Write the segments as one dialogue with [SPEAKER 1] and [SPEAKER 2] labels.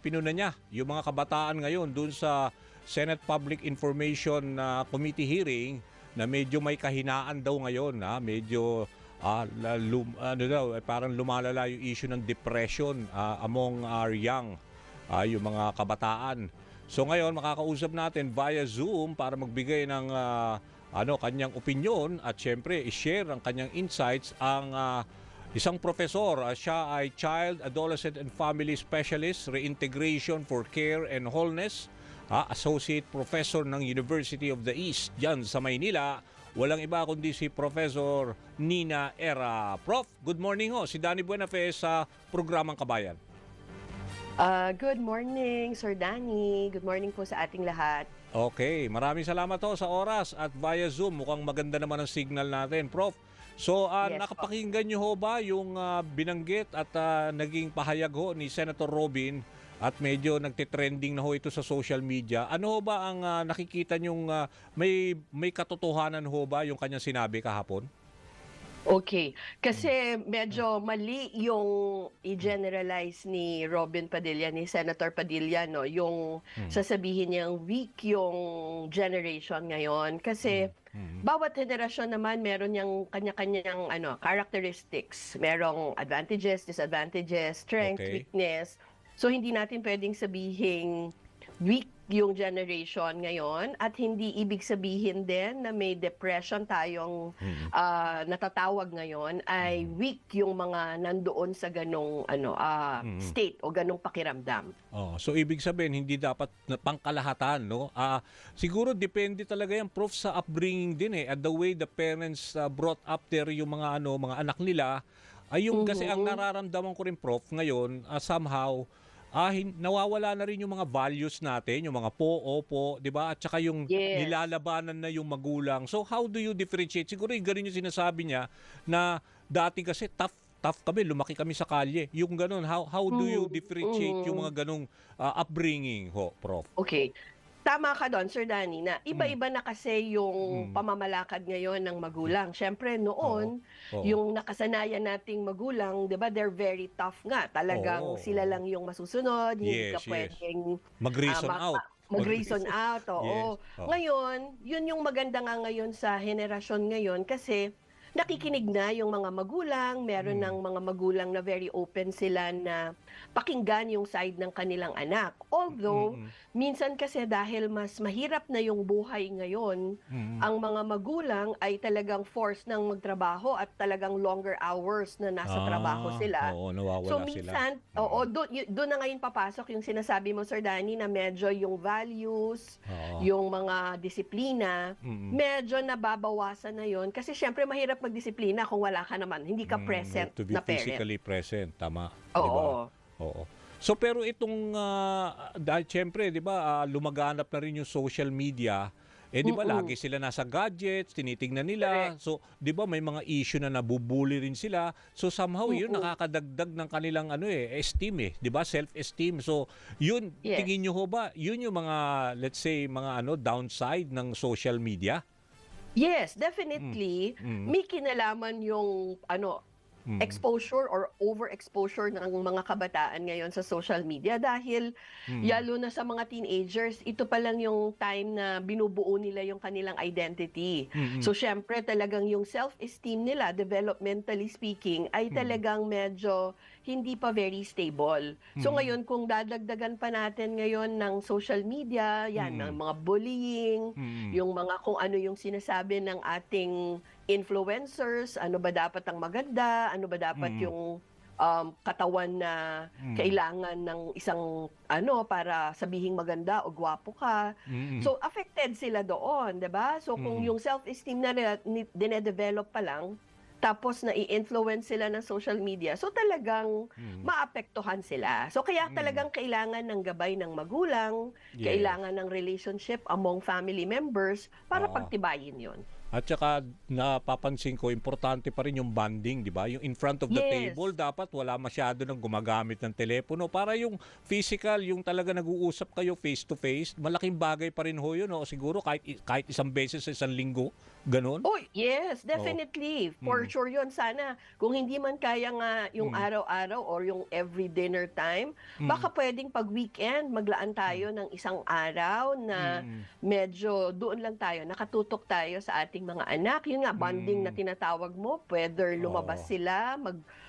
[SPEAKER 1] pinuna niya yung mga kabataan ngayon dun sa Senate Public Information Committee hearing na medyo may kahinaan daw ngayon, medyo ano daw, parang lumalala yung issue ng depression among our young, yung mga kabataan. So ngayon makakausap natin via Zoom para magbigay ng kanyang opinion at syempre i-share ang kanyang insights ang isang profesor. Siya ay Child, Adolescent and Family Specialist, Reintegration for Care and Wholeness, Associate Professor ng University of the East dyan sa Maynila. Walang iba kundi si Professor Nina Era. Prof, good morning ho. Si Danny Buenafe sa Programang Kabayan.
[SPEAKER 2] Good morning, Sir Danny. Good morning po sa ating lahat.
[SPEAKER 1] Okay, maraming salamat ho sa oras at via Zoom. Mukhang maganda naman ang signal natin, Prof. So,
[SPEAKER 2] Yes,
[SPEAKER 1] nakapakinggan nyo ho ba yung binanggit at naging pahayag ho ni Senator Robin at medyo nagtitrending na ho ito sa social media? Ano ho ba ang nakikita nyong may katotohanan ho ba yung kanyang sinabi kahapon?
[SPEAKER 2] Okay. Kasi medyo mali yung i-generalize ni Robin Padilla, ni Senator Padilla, no? Yung sasabihin niyang weak yung generation ngayon. Kasi bawat henerasyon naman meron niyang kanya-kanyang characteristics. Merong advantages, disadvantages, strength,
[SPEAKER 1] Okay.
[SPEAKER 2] weakness. So hindi natin pwedeng sabihin weak yung generation ngayon at hindi ibig sabihin din na may depression tayong natatawag ngayon ay weak yung mga nandoon sa ganong state o ganong pakiramdam.
[SPEAKER 1] So ibig sabihin hindi dapat pangkalahatan, no? Siguro depende talaga yan, Prof, sa upbringing din at the way the parents brought up yung mga anak nila. Ay yung kasi ang nararamdaman ko rin, Prof, ngayon somehow nawawala na rin yung mga values natin, yung mga po, opo, 'di ba? At saka yung
[SPEAKER 2] Yes.
[SPEAKER 1] nilalabanan na yung magulang. So how do you differentiate? Siguro yung ganun yung sinasabi niya na dati kasi tough kami, lumaki kami sa kalye. Yung ganun, how do you differentiate yung mga ganung upbringing ho, Prof?
[SPEAKER 2] Okay. Tama ka doon, Sir Danny, na iba-iba na kasi yung pamamalakad ngayon ng magulang. Siyempre noon,
[SPEAKER 1] Oo.
[SPEAKER 2] yung nakasanayan nating magulang, 'di ba, they're very tough nga. Talagang
[SPEAKER 1] Oo.
[SPEAKER 2] sila lang yung masusunod, hindi ka
[SPEAKER 1] Yes.
[SPEAKER 2] pwedeng
[SPEAKER 1] Mag-reason out.
[SPEAKER 2] mag-reason out, oo.
[SPEAKER 1] Yes. Oo.
[SPEAKER 2] Ngayon, yun yung maganda nga ngayon sa henerasyon ngayon kasi nakikinig na yung mga magulang, meron ng mga magulang na very open sila na pakinggan yung side ng kanilang anak. Although, minsan kasi dahil mas mahirap na yung buhay ngayon, ang mga magulang ay talagang forced ng magtrabaho at talagang longer hours na nasa trabaho sila.
[SPEAKER 1] Oo, nawawala
[SPEAKER 2] So
[SPEAKER 1] sila.
[SPEAKER 2] minsan, doon na ngayon papasok yung sinasabi mo, Sir Danny, na medyo yung values,
[SPEAKER 1] Oo.
[SPEAKER 2] yung mga disiplina, medyo nababawasan na yon kasi syempre mahirap magdisiplina kung wala ka naman, hindi ka present
[SPEAKER 1] To be
[SPEAKER 2] na parent.
[SPEAKER 1] physically present, tama.
[SPEAKER 2] Oo.
[SPEAKER 1] Di ba? Oo. So pero itong dahil syempre, 'di ba, lumaganap na rin yung social media. Di ba lagi sila nasa gadgets, tinitingnan nila.
[SPEAKER 2] Correct.
[SPEAKER 1] So, 'di ba may mga issue na nabubully rin sila. So somehow yun nakakadagdag ng kanilang esteem 'di ba? Self-esteem. So, yun
[SPEAKER 2] Yes.
[SPEAKER 1] tingin niyo ho ba, yun yung mga let's say mga downside ng social media?
[SPEAKER 2] Yes, definitely. May kinalaman yung exposure or overexposure ng mga kabataan ngayon sa social media dahil lalo na sa mga teenagers, ito pa lang yung time na binubuo nila yung kanilang identity. So syempre talagang yung self-esteem nila, developmentally speaking, ay talagang medyo hindi pa very stable. So ngayon kung dadagdagan pa natin ngayon ng social media, yan, ng mga bullying, yung mga kung ano yung sinasabi ng ating influencers, ano ba dapat ang maganda, ano ba dapat yung katawan na kailangan ng isang para sabihing maganda o gwapo ka. So affected sila doon, 'di ba? So kung yung self-esteem na dine-develop pa lang, tapos na i-influence sila ng social media, so talagang maapektuhan sila. So kaya talagang kailangan ng gabay ng magulang,
[SPEAKER 1] Yes.
[SPEAKER 2] kailangan ng relationship among family members para
[SPEAKER 1] Oo.
[SPEAKER 2] pagtibayin yon.
[SPEAKER 1] At saka napapansin ko, importante pa rin yung bonding, di ba? Yung in front of the
[SPEAKER 2] Yes.
[SPEAKER 1] table, dapat wala masyado ng gumagamit ng telepono. Para yung physical, yung talaga nag-uusap kayo face to face, malaking bagay pa rin ho yun. O siguro kahit isang beses sa isang linggo, Ganon?
[SPEAKER 2] Oh, yes,
[SPEAKER 1] Oo.
[SPEAKER 2] definitely. For sure yun. Sana, kung hindi man kaya nga yung
[SPEAKER 1] Mm.
[SPEAKER 2] araw-araw or yung every dinner time, baka
[SPEAKER 1] Mm.
[SPEAKER 2] pwedeng pag weekend, maglaan
[SPEAKER 1] Mm.
[SPEAKER 2] tayo ng isang araw na
[SPEAKER 1] Mm.
[SPEAKER 2] medyo doon lang tayo, nakatutok tayo sa ating mga anak. Yun nga, bonding na
[SPEAKER 1] Mm.
[SPEAKER 2] tinatawag mo, whether lumabas
[SPEAKER 1] Oo.
[SPEAKER 2] sila,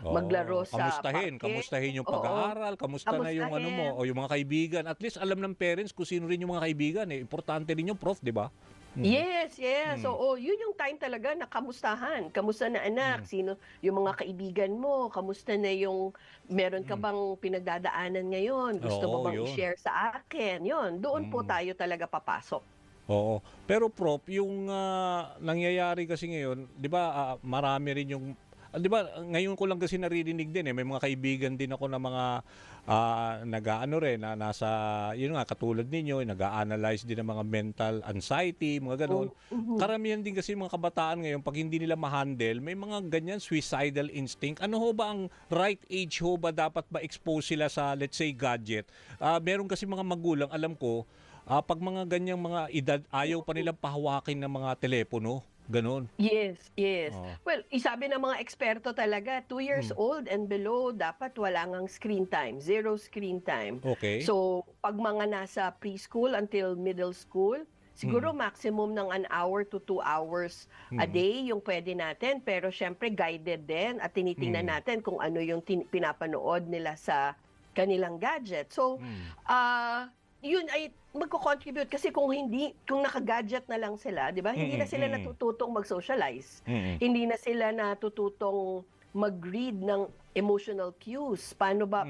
[SPEAKER 1] Oo,
[SPEAKER 2] maglaro sa
[SPEAKER 1] kamustahin,
[SPEAKER 2] parke,
[SPEAKER 1] kamustahin yung
[SPEAKER 2] oo,
[SPEAKER 1] pag-aaral, kamusta na yung ano mo,
[SPEAKER 2] kamustahin.
[SPEAKER 1] o yung mga kaibigan. At least alam ng parents kung sino rin yung mga kaibigan eh. Importante rin yung prof, di ba? Mm.
[SPEAKER 2] Yes, yes.
[SPEAKER 1] Mm.
[SPEAKER 2] Oo, yun yung time talaga na kamustahan. Kamusta na anak?
[SPEAKER 1] Mm.
[SPEAKER 2] Sino yung mga kaibigan mo? Kamusta na yung meron ka
[SPEAKER 1] Mm.
[SPEAKER 2] bang pinagdadaanan ngayon? Gusto mo
[SPEAKER 1] Oo,
[SPEAKER 2] bang
[SPEAKER 1] yun.
[SPEAKER 2] i-share sa akin? Yun, doon po
[SPEAKER 1] Mm.
[SPEAKER 2] tayo talaga papasok.
[SPEAKER 1] Oo. Pero Prof, yung nangyayari kasi ngayon, 'di ba marami rin yung 'di ba ngayon ko lang kasi naririnig din eh, may mga kaibigan din ako na mga nag-aano rin na nasa yun nga katulad ninyo, nag-a-analyze din ng mga mental anxiety, mga
[SPEAKER 2] Mm,
[SPEAKER 1] ganon.
[SPEAKER 2] mhm.
[SPEAKER 1] Karamihan din kasi yung mga kabataan ngayon pag hindi nila ma-handle, may mga ganyan suicidal instinct. Ano ho ba ang right age ho ba dapat ba expose sila sa let's say gadget? Meron kasi mga magulang alam ko. Pag mga ganyang mga edad, ayaw pa nilang pahawakin ng mga telepono, gano'n.
[SPEAKER 2] Yes, yes.
[SPEAKER 1] Oo.
[SPEAKER 2] Well, isabi ng mga eksperto talaga, 2 years
[SPEAKER 1] Hmm,
[SPEAKER 2] old and below, dapat wala ngang screen time, zero screen time.
[SPEAKER 1] okey.
[SPEAKER 2] So, pag mga nasa preschool until middle school,
[SPEAKER 1] Mm,
[SPEAKER 2] siguro maximum ng 1 hour to 2 hours a
[SPEAKER 1] mm,
[SPEAKER 2] day yung pwede natin. Pero syempre guided din at tinitingnan
[SPEAKER 1] mm,
[SPEAKER 2] natin kung ano yung pinapanood nila sa kanilang gadget. So,
[SPEAKER 1] mm,
[SPEAKER 2] yun ay magko-contribute kasi kung naka-gadget na lang sila, 'di ba? Hindi na
[SPEAKER 1] mm,
[SPEAKER 2] sila
[SPEAKER 1] mm,
[SPEAKER 2] natututong mag-socialize.
[SPEAKER 1] mm,
[SPEAKER 2] Hindi na sila natututong mag-read ng emotional cues. Paano ba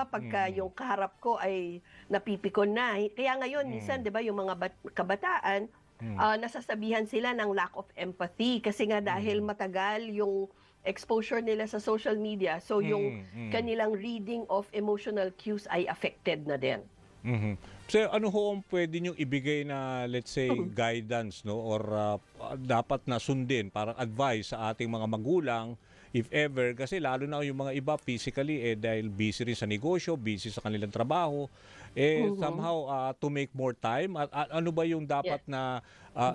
[SPEAKER 2] pagka
[SPEAKER 1] mm,
[SPEAKER 2] yung kaharap ko ay napipikon na? Kaya ngayon minsan,
[SPEAKER 1] mm,
[SPEAKER 2] 'di ba, yung mga kabataan,
[SPEAKER 1] mm,
[SPEAKER 2] nasasabihan sila ng lack of empathy kasi nga dahil
[SPEAKER 1] mm,
[SPEAKER 2] matagal yung exposure nila sa social media, so yung
[SPEAKER 1] mm, mm,
[SPEAKER 2] kanilang reading of emotional cues ay affected na din.
[SPEAKER 1] mhm. So, ano ho ang puwede niyong ibigay na let's say guidance 'no or dapat na sundin, parang advice sa ating mga magulang if ever kasi lalo na yung mga iba physically dahil busy rin sa negosyo, busy sa kanilang trabaho,
[SPEAKER 2] Mhm.
[SPEAKER 1] somehow to make more time at ano ba yung dapat
[SPEAKER 2] Yes.
[SPEAKER 1] na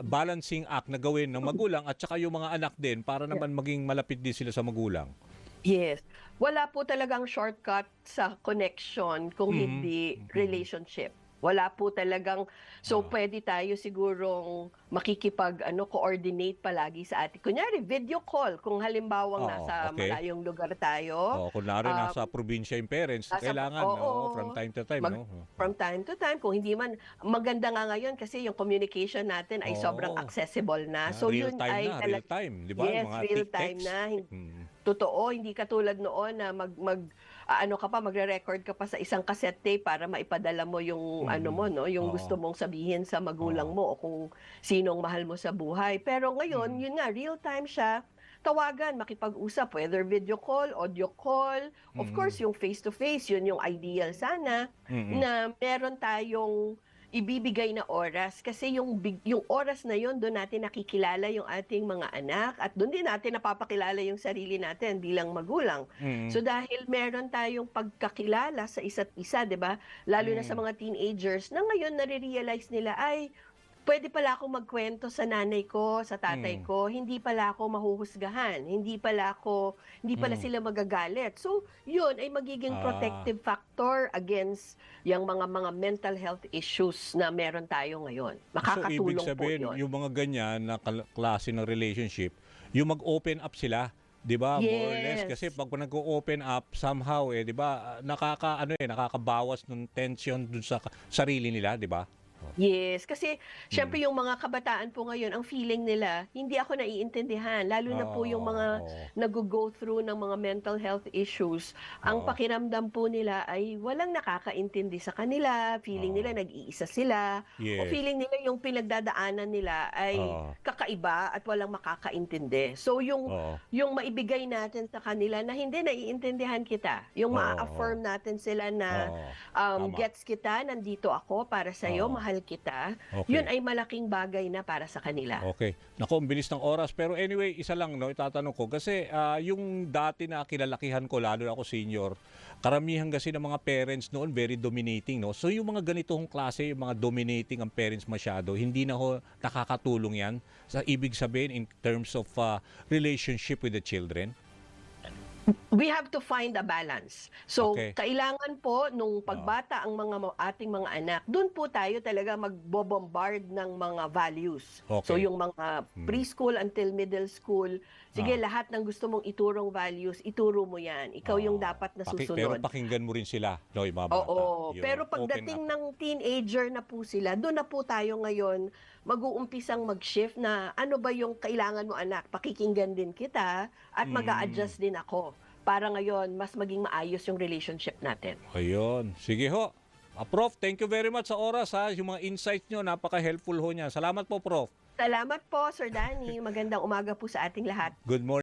[SPEAKER 1] balancing act na gawin ng magulang at saka yung mga anak din para
[SPEAKER 2] Yeah.
[SPEAKER 1] naman maging malapit din sila sa magulang?
[SPEAKER 2] Yes. Wala po talagang shortcut sa connection kung
[SPEAKER 1] Mhm,
[SPEAKER 2] hindi
[SPEAKER 1] mhm.
[SPEAKER 2] relationship. Wala po talagang so
[SPEAKER 1] Oo.
[SPEAKER 2] pwede tayo sigurong coordinate palagi sa atin. Kunyari video call kung halimbawang
[SPEAKER 1] Oo,
[SPEAKER 2] nasa
[SPEAKER 1] okey.
[SPEAKER 2] malayong lugar tayo,
[SPEAKER 1] Oo, kunwari
[SPEAKER 2] um,
[SPEAKER 1] nasa probinsya yung parents,
[SPEAKER 2] nasa
[SPEAKER 1] kailangan oo, from
[SPEAKER 2] oo,
[SPEAKER 1] time to time
[SPEAKER 2] mag
[SPEAKER 1] 'no?
[SPEAKER 2] from time to time kung hindi man maganda nga ngayon kasi yung communication natin ay sobrang
[SPEAKER 1] Oo.
[SPEAKER 2] accessible na. So
[SPEAKER 1] Real
[SPEAKER 2] yun
[SPEAKER 1] time
[SPEAKER 2] ay
[SPEAKER 1] na, real
[SPEAKER 2] talag
[SPEAKER 1] time, 'di ba? Yung
[SPEAKER 2] yes,
[SPEAKER 1] mga
[SPEAKER 2] real time
[SPEAKER 1] text.
[SPEAKER 2] na.
[SPEAKER 1] Mm.
[SPEAKER 2] Totoo, hindi katulad noon na ano ka pa, magre-record ka pa sa isang cassette tape para maipadala mo yung ano mo
[SPEAKER 1] Mm.
[SPEAKER 2] 'no, yung
[SPEAKER 1] Oo,
[SPEAKER 2] gusto mong sabihin sa magulang
[SPEAKER 1] oo.
[SPEAKER 2] mo o kung sinong mahal mo sa buhay. Pero ngayon,
[SPEAKER 1] Mm.
[SPEAKER 2] yun nga, real time siya, tawagan, makipag-usap, whether video call, audio call, of
[SPEAKER 1] Mm.
[SPEAKER 2] course yung face to face, yun yung ideal sana
[SPEAKER 1] Mm.
[SPEAKER 2] na meron tayong ibibigay na oras kasi yung oras na yun dun natin nakikilala yung ating mga anak at dun din natin napapakilala yung sarili natin bilang magulang.
[SPEAKER 1] Mm.
[SPEAKER 2] So dahil meron tayong pagkakilala sa isa't isa, 'di ba? Lalo na sa
[SPEAKER 1] Mm.
[SPEAKER 2] mga teenagers na ngayon nare-realize nila ay puwede pala akong magkuwento sa nanay ko, sa tatay
[SPEAKER 1] Mm.
[SPEAKER 2] ko, hindi pala ako mahuhusgahan, hindi pala
[SPEAKER 1] Mm.
[SPEAKER 2] sila magagalit. So, 'yun ay magiging
[SPEAKER 1] Ah,
[SPEAKER 2] protective factor against yang mga mental health issues na meron tayo ngayon.
[SPEAKER 1] so ibig
[SPEAKER 2] Makakatulong po
[SPEAKER 1] sabihin
[SPEAKER 2] 'yun.
[SPEAKER 1] yung mga ganyan na klase ng relationship, yung mag-open up sila, 'di ba? More or less kasi
[SPEAKER 2] Yes.
[SPEAKER 1] pag nag-o-open up somehow 'di ba, nakakabawas ng tension dun sa sarili nila, 'di ba? Oh.
[SPEAKER 2] Yes, kasi
[SPEAKER 1] Mm.
[SPEAKER 2] siyempre yung mga kabataan po ngayon, ang feeling nila, hindi ako naiintindihan. Lalo na po yung
[SPEAKER 1] Oo,
[SPEAKER 2] mga
[SPEAKER 1] oo,
[SPEAKER 2] nag-go through ng mga mental health issues. Ang
[SPEAKER 1] oo,
[SPEAKER 2] pakiramdam po nila ay walang nakakaintindi sa kanila, feeling nila
[SPEAKER 1] oo.
[SPEAKER 2] nag-iisa sila, o
[SPEAKER 1] Yes.
[SPEAKER 2] feeling nila yung pinagdadaanan nila ay
[SPEAKER 1] Oo,
[SPEAKER 2] kakaiba at walang makakaintindi. So
[SPEAKER 1] oo,
[SPEAKER 2] yung maibigay natin sa kanila na hindi naiintindihan kita, yung
[SPEAKER 1] oo, oo,
[SPEAKER 2] maa-affirm natin sila na
[SPEAKER 1] oo. Tama.
[SPEAKER 2] gets kita, nandito ako para sa'yo,
[SPEAKER 1] Oo.
[SPEAKER 2] mahal mahal kita,
[SPEAKER 1] Okay.
[SPEAKER 2] yun ay malaking bagay na para sa kanila.
[SPEAKER 1] Okay. Naku, ang bilis ng oras. Pero anyway, isa lang, no, itatanong ko. Kasi yung dati na kilalakihan ko, lalo na ako senior, karamihan kasi ng mga parents noon very dominating. No? So yung mga ganitong klase, yung mga dominating ang parents masyado, hindi na ho nakakatulong yan sa ibig sabihin in terms of relationship with the children.
[SPEAKER 2] We have to find a balance. So,
[SPEAKER 1] Okay.
[SPEAKER 2] kailangan po nung pagbata ang ating mga anak, doon po tayo talaga magbo-bombard ng mga values.
[SPEAKER 1] Okay.
[SPEAKER 2] So, yung mga preschool until middle school, sige,
[SPEAKER 1] Ah.
[SPEAKER 2] lahat ng gusto mong iturong values, ituro mo yan. Ikaw yung dapat na
[SPEAKER 1] Pero
[SPEAKER 2] susunod.
[SPEAKER 1] pakinggan mo rin sila, no, yung mga bata.
[SPEAKER 2] Oo,
[SPEAKER 1] Yun,
[SPEAKER 2] pero
[SPEAKER 1] open
[SPEAKER 2] pagdating
[SPEAKER 1] up.
[SPEAKER 2] ng teenager na po sila, doon na po tayo ngayon mag-uumpisang mag-shift na ano ba yung kailangan mo anak, pakikinggan din kita at mag-a-adjust din ako para ngayon mas maging maayos yung relationship natin.
[SPEAKER 1] Ayun. Sige ho. Prof, thank you very much sa oras ha. Yung mga insights nyo, napaka-helpful ho niya. Salamat po, Prof.
[SPEAKER 2] Salamat po, Sir Danny. Magandang umaga po sa ating lahat.
[SPEAKER 1] Good morning.